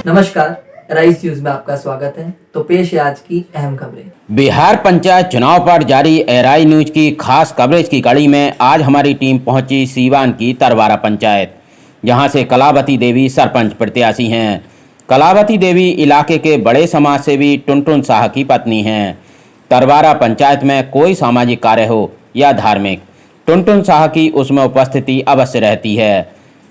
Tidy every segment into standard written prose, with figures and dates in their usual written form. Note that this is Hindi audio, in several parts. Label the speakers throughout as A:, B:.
A: नमस्कार, राइस न्यूज में आपका स्वागत है। तो पेश है आज की अहम खबरें।
B: बिहार पंचायत चुनाव पर जारी एराई न्यूज की खास कवरेज की कड़ी में आज हमारी टीम पहुंची सीवान की तरवारा पंचायत, जहां से कलावती देवी सरपंच प्रत्याशी हैं। कलावती देवी इलाके के बड़े समाज सेवी टुनटुन शाह की पत्नी हैं। तरवारा पंचायत में कोई सामाजिक कार्य हो या धार्मिक, टुनटुन शाह की उसमें उपस्थिति अवश्य रहती है।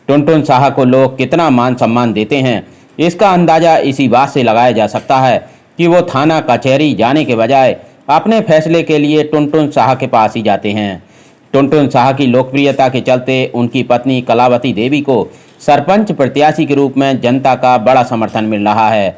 B: टुनटुन शाह को लोग कितना मान सम्मान देते हैं, इसका अंदाज़ा इसी बात से लगाया जा सकता है कि वो थाना कचहरी जाने के बजाय अपने फैसले के लिए टुनटुन शाह के पास ही जाते हैं। टुनटुन शाह की लोकप्रियता के चलते उनकी पत्नी कलावती देवी को सरपंच प्रत्याशी के रूप में जनता का बड़ा समर्थन मिल रहा है।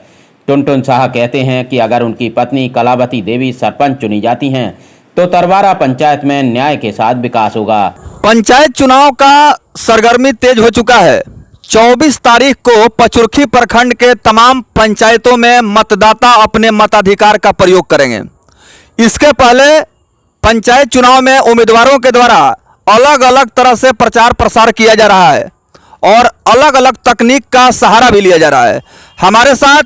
B: टुनटुन शाह कहते हैं कि अगर उनकी पत्नी कलावती देवी सरपंच चुनी जाती हैं तो तरवारा पंचायत में न्याय के साथ विकास होगा।
C: पंचायत चुनाव का सरगर्मी तेज हो चुका है। 24 तारीख को पचरुखी प्रखंड के तमाम पंचायतों में मतदाता अपने मताधिकार का प्रयोग करेंगे। इसके पहले पंचायत चुनाव में उम्मीदवारों के द्वारा अलग अलग तरह से प्रचार प्रसार किया जा रहा है और अलग अलग तकनीक का सहारा भी लिया जा रहा है। हमारे साथ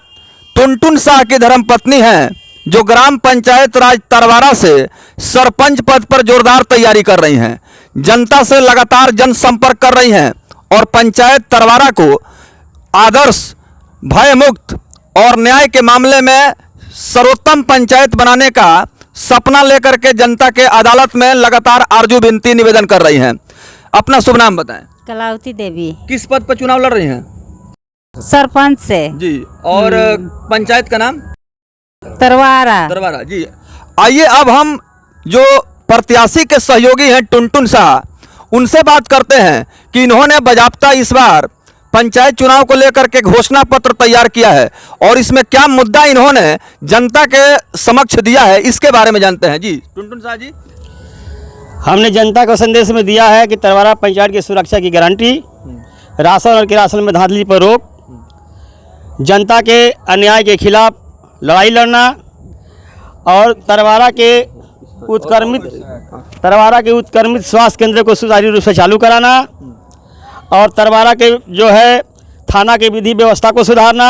C: टुनटुन शाह की धर्मपत्नी हैं, जो ग्राम पंचायत राज तरवारा से सरपंच पद पर जोरदार तैयारी कर रही हैं, जनता से लगातार जनसंपर्क कर रही हैं और पंचायत तरवारा को आदर्श, भयमुक्त और न्याय के मामले में सर्वोत्तम पंचायत बनाने का सपना लेकर के जनता के अदालत में लगातार आरजू विनती निवेदन कर रही हैं। अपना शुभ नाम बताएं।
D: कलावती देवी।
C: किस पद पर चुनाव लड़ रही हैं?
D: सरपंच से
C: जी। और पंचायत का नाम?
D: तरवारा।
C: तरवारा जी। आइए अब हम जो प्रत्याशी के सहयोगी हैं टुनटुन शाह, उनसे बात करते हैं कि इन्होंने बाजाप्ता इस बार पंचायत चुनाव को लेकर के घोषणा पत्र तैयार किया है और इसमें क्या मुद्दा इन्होंने जनता के समक्ष दिया है, इसके बारे में जानते हैं। जी टुनटुन शाह जी।
E: हमने जनता को संदेश में दिया है कि तरवारा पंचायत की सुरक्षा की गारंटी, राशन और किरासन में धांधली पर रोक, जनता के अन्याय के खिलाफ लड़ाई लड़ना और तरवारा के उत्क्रमित स्वास्थ्य केंद्र को सुचारू रूप से चालू कराना और तरवारा के जो है थाना के विधि व्यवस्था को सुधारना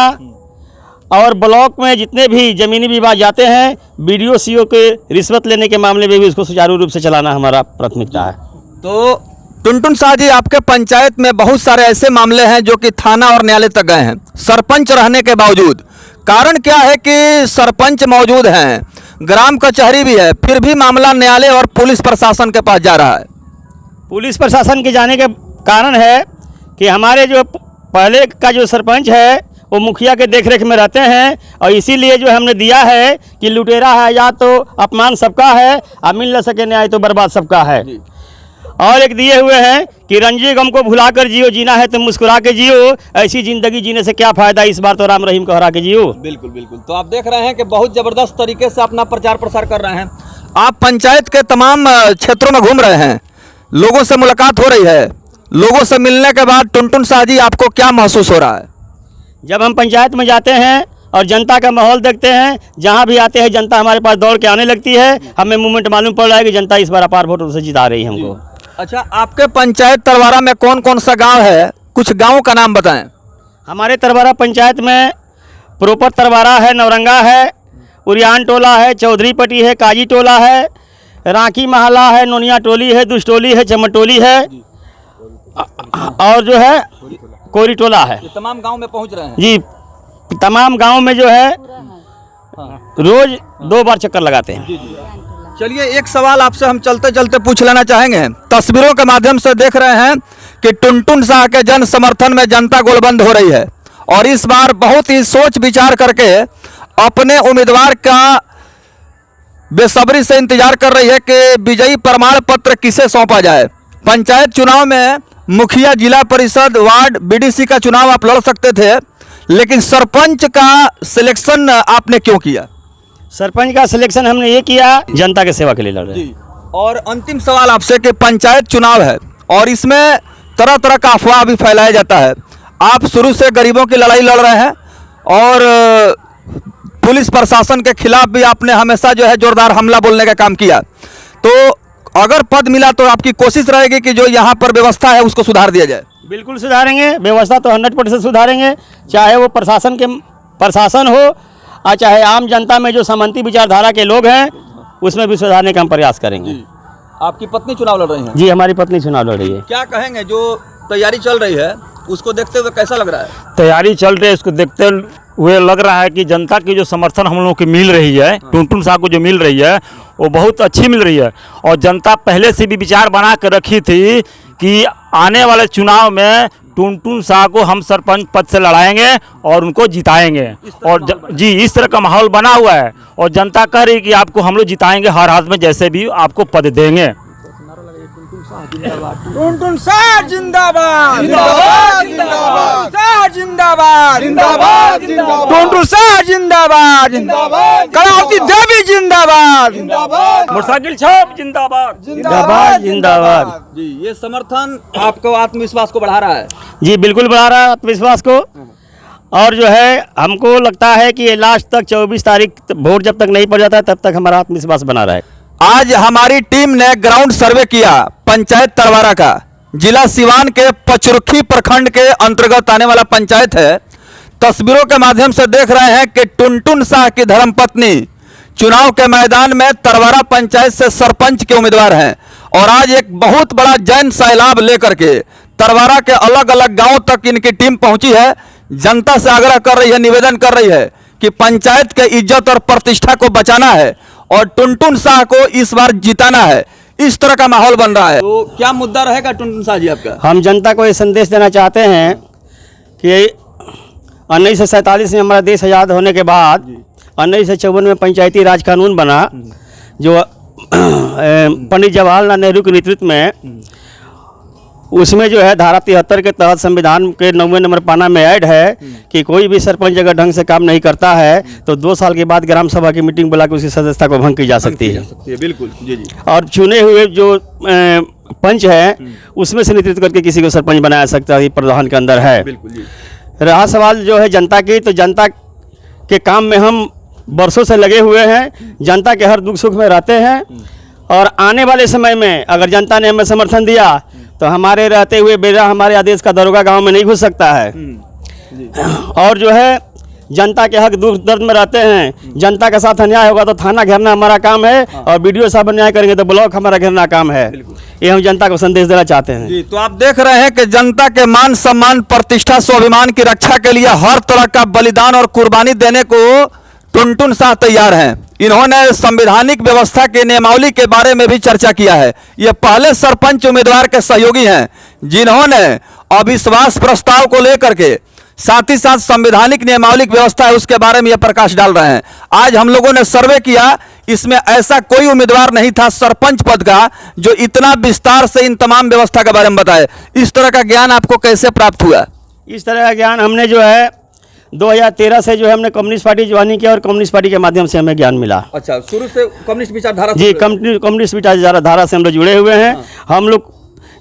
E: और ब्लॉक में जितने भी ज़मीनी विवाद जाते हैं बीडीओ सीओ के रिश्वत लेने के मामले में भी उसको सुचारू रूप से चलाना हमारा प्राथमिकता है।
C: तो टुनटुन शाह जी, आपके पंचायत में बहुत सारे ऐसे मामले हैं जो कि थाना और न्यायालय तक गए हैं सरपंच रहने के बावजूद। कारण क्या है कि सरपंच मौजूद हैं, ग्राम कचहरी भी है, फिर भी मामला न्यायालय और पुलिस प्रशासन के पास जा रहा है?
E: पुलिस प्रशासन के जाने के कारण है कि हमारे जो पहले का जो सरपंच है वो मुखिया के देखरेख में रहते हैं और इसीलिए जो हमने दिया है कि लुटेरा है या तो अपमान सबका है, अब मिल न सके न्याय तो बर्बाद सबका है। और एक दिए हुए हैं कि रंजी गम को भुला कर जियो, जीना है तो मुस्कुरा के जियो, ऐसी ज़िंदगी जीने से क्या फ़ायदा, इस बार तो राम रहीम को हरा के जियो।
C: बिल्कुल बिल्कुल। तो आप देख रहे हैं कि बहुत ज़बरदस्त तरीके से अपना प्रचार प्रसार कर रहे हैं। आप पंचायत के तमाम क्षेत्रों में घूम रहे हैं, लोगों से मुलाकात हो रही है। लोगों से मिलने के बाद टुनटुन शाह जी, आपको क्या महसूस हो रहा है?
E: जब हम पंचायत में जाते हैं और जनता का माहौल देखते हैं, जहाँ भी आते हैं जनता हमारे पास दौड़ के आने लगती है। हमें मूवमेंट मालूम पड़ रहा है कि जनता इस बार अपार वोटों से जिता रही है हमको।
C: अच्छा, आपके पंचायत तरवारा में कौन कौन सा गांव है, कुछ गांवों का नाम बताएं।
E: हमारे तरवारा पंचायत में प्रोपर तरवारा है, नवरंगा है, उरियान टोला है, चौधरी पट्टी है, काजी टोला है, रांकी महला है, नोनिया टोली है, दुष्टोली है, चमटोली है और जो है कोरी टोला है।
C: तमाम गांव में पहुंच रहे हैं
E: जी। तमाम गांव में जो है रोज 2 बार चक्कर लगाते हैं।
C: चलिए, एक सवाल आपसे हम चलते चलते पूछ लेना चाहेंगे। तस्वीरों के माध्यम से देख रहे हैं कि टुनटुन शाह के जन समर्थन में जनता गोलबंद हो रही है और इस बार बहुत ही सोच विचार करके अपने उम्मीदवार का बेसब्री से इंतजार कर रही है कि विजयी प्रमाण पत्र किसे सौंपा जाए। पंचायत चुनाव में मुखिया, जिला परिषद, वार्ड, बीडीसी का चुनाव आप लड़ सकते थे, लेकिन सरपंच का सिलेक्शन आपने क्यों किया?
E: सरपंच का सिलेक्शन हमने ये किया, जनता के सेवा के लिए लड़ रहे हैं।
C: और अंतिम सवाल आपसे कि पंचायत चुनाव है और इसमें तरह तरह का अफवाह भी फैलाया जाता है। आप शुरू से गरीबों की लड़ाई लड़ रहे हैं और पुलिस प्रशासन के खिलाफ भी आपने हमेशा जो है जोरदार हमला बोलने का काम किया। तो अगर पद मिला तो आपकी कोशिश रहेगी कि जो यहाँ पर व्यवस्था है उसको सुधार दिया जाए?
E: बिल्कुल सुधारेंगे, व्यवस्था तो 100% सुधारेंगे, चाहे वो प्रशासन हो और चाहे आम जनता में जो सामंती विचारधारा के लोग हैं उसमें भी सुधारने का हम प्रयास करेंगे।
C: आपकी पत्नी चुनाव लड़ रही हैं।
E: जी, हमारी पत्नी चुनाव लड़ रही है।
C: क्या कहेंगे, जो तैयारी चल रही है उसको देखते हुए कैसा लग रहा है?
F: तैयारी चल रही है, इसको देखते हुए लग रहा है कि जनता की जो समर्थन हम लोगों की मिल रही है, टुनटुन साहब को जो मिल रही है वो बहुत अच्छी मिल रही है। और जनता पहले से भी विचार बना कर रखी थी कि आने वाले चुनाव में टुनटुन साहब को हम सरपंच पद से लड़ाएंगे और उनको जिताएंगे। और जी, इस तरह का माहौल बना हुआ है और जनता कह रही है कि आपको हम लोग जिताएंगे, हर हाथ में जैसे भी आपको पद देंगे।
C: टुनटुन साहब जिंदाबाद, जिंदाबाद, जिंदाबाद, साहब जिंदाबाद, जिंदाबाद, जिंदाबाद, टुनटुन साहब जिंदाबाद, जिंदाबाद, कलावती देवी जिंदाबाद, जिंदाबाद,
F: मोटरसाइकिल छाप जिंदाबाद,
E: जिंदाबाद जिंदाबाद।
C: जी, ये समर्थन आपको आत्मविश्वास को बढ़ा रहा है।
E: जी, बिल्कुल बढ़ा रहा है आत्मविश्वास को। और जो है हमको लगता है कि ये लास्ट तक 24 तारीख वोट जब तक नहीं पड़ जाता है तब तक हमारा आत्मविश्वास बना रहा है।
C: आज हमारी टीम ने ग्राउंड सर्वे किया पंचायत तरवारा का। जिला सिवान के पचरुखी प्रखंड के अंतर्गत आने वाला पंचायत है। तस्वीरों के माध्यम से देख रहे हैं कि टुनटुन साह की धर्मपत्नी चुनाव के मैदान में तरवारा पंचायत से सरपंच के उम्मीदवार हैं और आज एक बहुत बड़ा जन सैलाब लेकर के तरवारा के अलग अलग गांवों तक इनकी टीम पहुंची है। जनता से आग्रह कर रही है, निवेदन कर रही है कि पंचायत के इज्जत और प्रतिष्ठा को बचाना है और टुनटुन साह को इस बार जिताना है। इस तरह का माहौल बन रहा है। तो क्या मुद्दा रहेगा टुनटुन साह जी आपका?
E: हम जनता को ये संदेश देना चाहते हैं कि 1947 में हमारा देश आज़ाद होने के बाद 1954 में पंचायती राज कानून बना, जो पंडित जवाहरलाल नेहरू के नेतृत्व में, उसमें जो है धारा 73 के तहत संविधान के 9वें नंबर पाना में ऐड है कि कोई भी सरपंच अगर ढंग से काम नहीं करता है तो 2 साल के बाद ग्राम सभा की मीटिंग बुला के उसकी सदस्यता को भंग की जा सकती है।
C: बिल्कुल, जी जी।
E: और चुने हुए जो पंच है उसमें से नेतृत्व करके किसी को सरपंच बनाया सकता है, प्रधान के अंदर है।
C: बिल्कुल जी।
E: रहा सवाल जो है जनता की, तो जनता के काम में हम बरसों से लगे हुए हैं, जनता के हर दुख सुख में रहते हैं और आने वाले समय में अगर जनता ने हमें समर्थन दिया तो हमारे रहते हुए बेरा हमारे आदेश का दरोगा गांव में नहीं घुस सकता है। और जो है जनता के हक दुख दर्द में रहते हैं, जनता के साथ अन्याय होगा तो थाना घेरना हमारा काम है और बीडीओ साहब अन्याय करेंगे तो ब्लॉक हमारा घेरना काम है। ये हम जनता को संदेश देना चाहते हैं।
C: जी, तो आप देख रहे हैं कि जनता के मान सम्मान, प्रतिष्ठा, स्वाभिमान की रक्षा के लिए हर तरह का बलिदान और कुर्बानी देने को टुनटुन साह तैयार हैं। इन्होंने संवैधानिक व्यवस्था के नियमावली के बारे में भी चर्चा किया है। ये पहले सरपंच उम्मीदवार के सहयोगी हैं जिन्होंने अविश्वास प्रस्ताव को लेकर के साथ ही साथ संवैधानिक नियमावली व्यवस्था है उसके बारे में ये प्रकाश डाल रहे हैं। आज हम लोगों ने सर्वे किया, इसमें ऐसा कोई उम्मीदवार नहीं था सरपंच पद का जो इतना विस्तार से इन तमाम व्यवस्था के बारे में बताए। इस तरह का ज्ञान आपको कैसे प्राप्त हुआ?
E: इस तरह का ज्ञान हमने जो है 2013 से जो है हमने कम्युनिस्ट पार्टी ज्वाइन किया और कम्युनिस्ट पार्टी के माध्यम से हमें ज्ञान मिला।
C: अच्छा, शुरू से कम्युनिस्ट विचारधारा?
E: जी, कम्युनिस्ट विचारधारा से हम लोग जुड़े हुए हैं। हम लोग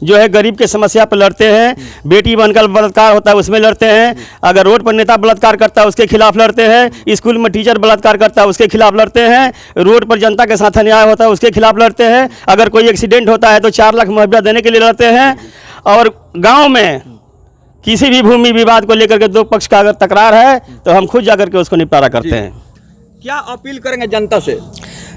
E: जो है गरीब के समस्या पर लड़ते हैं, बेटी बनकर बलात्कार होता है उसमें लड़ते हैं, अगर रोड पर नेता बलात्कार करता है उसके खिलाफ लड़ते हैं, स्कूल में टीचर बलात्कार करता है उसके खिलाफ लड़ते हैं, रोड पर जनता के साथ अन्याय होता है उसके खिलाफ लड़ते हैं, अगर कोई एक्सीडेंट होता है तो 4 लाख मुआवजा देने के लिए लड़ते हैं। और गाँव में किसी भी भूमि विवाद को लेकर के 2 पक्ष का अगर तकरार है तो हम खुद जाकर के उसको निपटारा करते हैं।
C: क्या अपील करेंगे जनता से?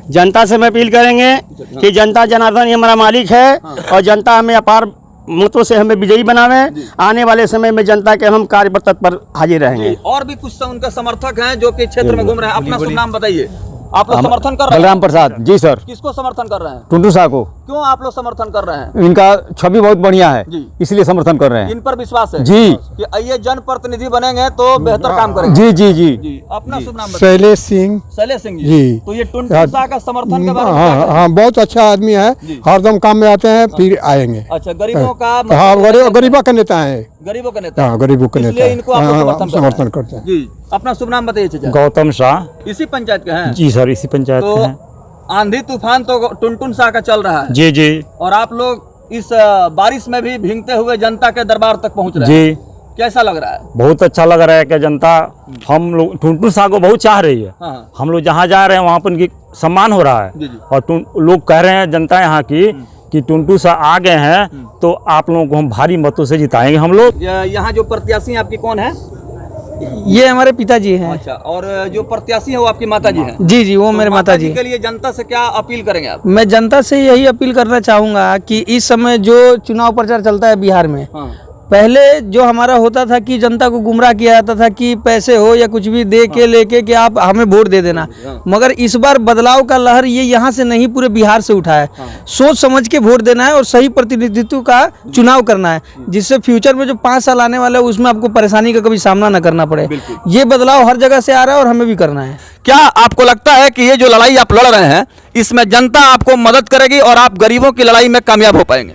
E: जनता से मैं अपील करेंगे कि जनता जनार्दन ही हमारा मालिक है और जनता हमें अपार मतों से हमें विजयी बनावे। आने वाले समय में जनता के हम कार्य पर तत्पर हाजिर रहेंगे।
C: और भी कुछ उनका समर्थक हैं जो कि क्षेत्र में घूम रहे हैं, अपना शुभ नाम बताइए। आप लोग समर्थन कर रहे हैं?
G: बलराम प्रसाद जी सर।
C: किसको समर्थन कर रहे हैं?
G: टुनटुन साह को।
C: क्यों आप लोग समर्थन कर रहे हैं?
G: इनका छवि बहुत बढ़िया है
C: जी,
G: इसलिए समर्थन कर रहे हैं।
C: इन पर विश्वास है
G: जी
C: कि ये जनप्रतिनिधि बनेंगे तो बेहतर काम करेंगे।
G: जी जी जी,
C: जी। अपना शुभ नाम बताइए।
H: शैलेश सिंह।
C: शैलेश सिंह
H: जी।
C: तो ये टुनटुन साह का समर्थन के बारे में क्या
H: हाँ
C: कहें?
H: हाँ, बहुत अच्छा आदमी है, हरदम काम में आते हैं फिर आएंगे।
C: अच्छा, गरीबों का
H: हाँ, गरीबा का नेता है।
C: गरीबों का नेता।
H: हाँ, गरीबों का नेता
C: इसलिए इनको आप लोग
H: समर्थन करते हैं।
C: जी, अपना शुभ नाम बताइए चाचा।
F: गौतम शाह।
C: इसी पंचायत के हैं?
F: जी सर, इसी पंचायत
C: तो
F: के हैं।
C: आंधी तूफान तो टुनटुन साह का चल रहा है
F: जी जी।
C: और आप लोग इस बारिश में भी भीगते हुए जनता के दरबार तक पहुंच रहे हैं।
F: जी,
C: कैसा लग रहा है?
F: बहुत अच्छा लग रहा है कि जनता हम लोग टुनटुन साह को बहुत चाह रही है।
C: हाँ।
F: हम लोग जहाँ जा रहे हैं वहाँ पर उनकी सम्मान हो रहा है।
C: जी जी।
F: और लोग कह रहे हैं जनता यहाँ की कि टुनटू सा आ गए हैं तो आप लोगों को हम भारी मतों से जिताएंगे हम लोग।
C: यहाँ जो प्रत्याशी हैं आपकी कौन है?
I: ये हमारे पिताजी हैं।
C: अच्छा, और जो प्रत्याशी है वो आपकी माता जी हैं?
I: जी जी, वो मेरे माता जी
C: के लिए जनता से क्या अपील करेंगे आप?
I: मैं जनता से यही अपील करना चाहूँगा कि इस समय जो चुनाव प्रचार चलता है बिहार में, पहले जो हमारा होता था कि जनता को गुमराह किया जाता था कि पैसे हो या कुछ भी दे के लेके कि आप हमें वोट दे देना, मगर इस बार बदलाव का लहर ये यहाँ से नहीं पूरे बिहार से उठा है। सोच समझ के वोट देना है और सही प्रतिनिधित्व का चुनाव करना है, जिससे फ्यूचर में जो 5 साल आने वाला है उसमें आपको परेशानी का कभी सामना न करना पड़े। ये बदलाव हर जगह से आ रहा है और हमें भी करना है।
C: क्या आपको लगता है कि ये जो लड़ाई आप लड़ रहे हैं इसमें जनता आपको मदद करेगी और आप गरीबों की लड़ाई में कामयाब हो पाएंगे?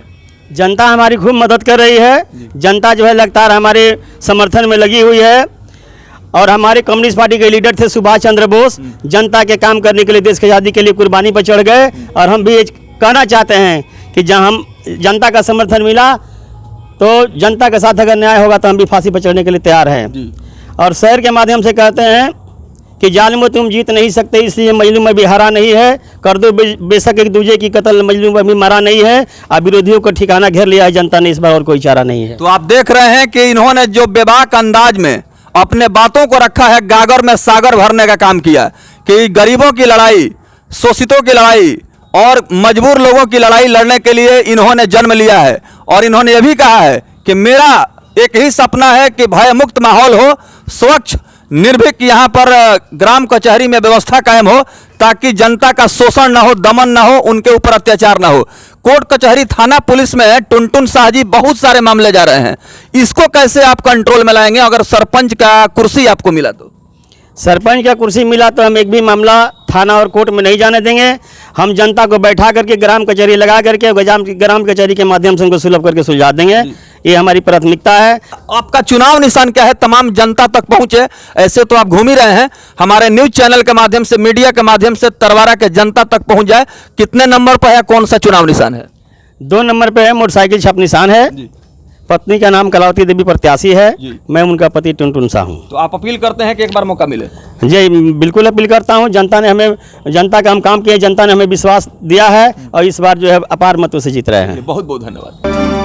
E: जनता हमारी खूब मदद कर रही है। जनता जो है लगातार हमारे समर्थन में लगी हुई है और हमारे कम्युनिस्ट पार्टी के लीडर थे सुभाष चंद्र बोस, जनता के काम करने के लिए, देश की आज़ादी के लिए कुर्बानी पर चढ़ गए। और हम भी ये कहना चाहते हैं कि जहाँ हम जनता का समर्थन मिला तो जनता के साथ अगर न्याय होगा तो हम भी फांसी पर चढ़ने के लिए तैयार हैं। और शहर के माध्यम से कहते हैं कि जालिम तुम जीत नहीं सकते, इसलिए मजलूम में भी हारा नहीं है। कर दो बेशक एक दूसरे की कत्ल, मजलूम में भी मरा नहीं है। अब विरोधियों को ठिकाना घेर लिया है जनता ने, इस बार और कोई चारा नहीं है।
C: तो आप देख रहे हैं कि इन्होंने जो बेबाक अंदाज में अपने बातों को रखा है, गागर में सागर भरने का काम किया कि गरीबों की लड़ाई, शोषितों की लड़ाई और मजबूर लोगों की लड़ाई लड़ने के लिए इन्होंने जन्म लिया है। और इन्होंने यह भी कहा है कि मेरा एक ही सपना है कि भय मुक्त माहौल हो, स्वच्छ निर्भीक यहाँ पर ग्राम कचहरी में व्यवस्था कायम हो, ताकि जनता का शोषण ना हो, दमन ना हो, उनके ऊपर अत्याचार ना हो। कोर्ट कचहरी थाना पुलिस में टुनटुन शाह जी बहुत सारे मामले जा रहे हैं, इसको कैसे आप कंट्रोल में लाएंगे अगर सरपंच का कुर्सी आपको मिला तो?
E: सरपंच का कुर्सी मिला तो हम एक भी मामला थाना और कोर्ट में नहीं जाने देंगे। हम जनता को बैठा करके ग्राम कचहरी लगा करके ग्राम कचहरी के माध्यम से उनको सुलभ करके सुलझा देंगे। ये हमारी प्राथमिकता है।
C: आपका चुनाव निशान क्या है? तमाम जनता तक पहुंचे, ऐसे तो आप घूम ही रहे हैं, हमारे न्यूज चैनल के माध्यम से, मीडिया के माध्यम से तरवारा के जनता तक पहुंच जाए। कितने नंबर पर है, कौन सा चुनाव निशान है?
E: 2 नंबर पे है, मोटरसाइकिल छाप निशान है। पत्नी का नाम कलावती देवी प्रत्याशी है, मैं उनका पति टुनटुन शाह हूँ।
C: तो आप अपील करते हैं कि एक बार मौका मिले?
E: जी बिल्कुल अपील करता हूँ। जनता का हम काम किए, जनता ने हमें विश्वास दिया है और इस बार जो है अपार मतों से जीत रहे हैं।
C: बहुत बहुत धन्यवाद।